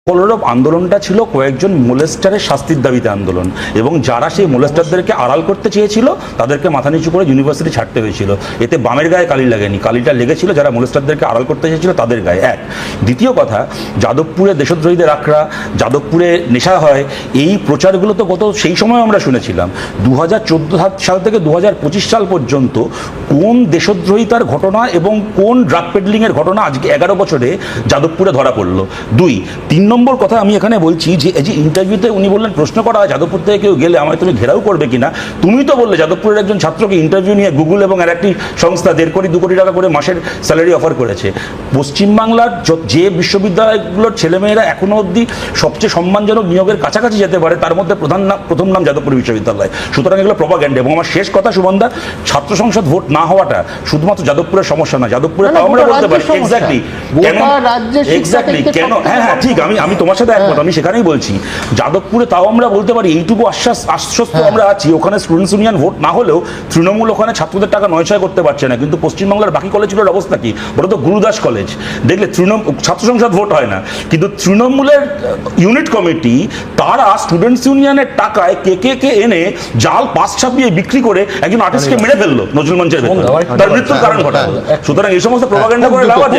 কলরব আন্দোলনটা ছিল কয়েকজন মোলেস্টারের শাস্তির দাবিতে আন্দোলন, এবং যারা সেই মোলেস্টারদেরকে আড়াল করতে চেয়েছিল তাদেরকে মাথা নিচু করে ইউনিভার্সিটি ছাড়তে হয়েছিল। এতে বামের গায়ে কালি লাগেনি, কালিটা লেগেছিল যারা মোলেস্টারদেরকে আড়াল করতে চেয়েছিল তাদের গায়ে। এক। দ্বিতীয় কথা, যাদবপুরে দেশদ্রোহীদের আখড়া, যাদবপুরে নেশা হয়, এই প্রচারগুলো তো গত সেই সময় আমরা শুনেছিলাম। 2014 সাল থেকে 2025 সাল পর্যন্ত কোন দেশদ্রোহিতার ঘটনা এবং কোন ড্রাগ পেডলিংয়ের ঘটনা আজকে 11 বছরে যাদবপুরে ধরা পড়লো? তিন নম্বর কথা আমি এখানে বলছি যে এই যে ইন্টারভিউতে উনি বললেন প্রশ্ন করা হয় যাদবপুর থেকে কেউ গেলে আমায় তুমি ঘেরাও করবে কিনা। তুমি তো বললে যাদবপুরের একজন ছাত্রকে ইন্টারভিউ নিয়ে গুগল এবং আর একটি সংস্থা 1.5 কোটি 2 কোটি টাকা করে মাসের স্যালারি অফার করেছে। পশ্চিমবাংলার যে বিশ্ববিদ্যালয়গুলোর ছেলেমেয়েরা এখনো অবধি সবচেয়ে সম্মানজনক নিয়োগের কাছাকাছি যেতে পারে তার মধ্যে প্রথম নাম যাদবপুর বিশ্ববিদ্যালয়। সুতরাং এগুলো প্রপাগ্যান্ডা। এবং আমার শেষ কথা শুভনদা, ছাত্র সংসদ ভোট না হওয়াটা শুধুমাত্র যাদবপুরের সমস্যা না, যাদবপুরে তাও আমরা বলতে পারি এক্স্যাক্টলি কেন। হ্যাঁ হ্যাঁ ঠিক, আমি তোমার সাথে একমত, আমি সেখানেই বলছি যাদবপুরে তাও আমরা বলতে পারি এইটুকু আশ্বস্ত আমরা আছি, ওখানে স্টুডেন্টস ইউনিয়ন ভোট না হলেও তৃণমূল ওখানে ছাত্রদের টাকা নয়ছয় করতে পারছে না। কিন্তু পশ্চিমবাংলার বাকি কলেজগুলোর অবস্থা কি বলতো? গুরুদাস কলেজ দেখলে ছাত্র সংসদ ভোট হয় না, কিন্তু তৃণমূলের ইউনিট কমিটি তারা স্টুডেন্টস ইউনিয়নের টাকায় কে এনে জাল পাস ছাপিয়ে বিক্রি করে একজন আর্টিস্টকে মেরে ফেললো নজরুল মঞ্চের ভেতর, তার মৃত্যুর কারণ ঘটালো। সুতরাং এই সমস্ত প্রপাগান্ডা করে লাভ আছে?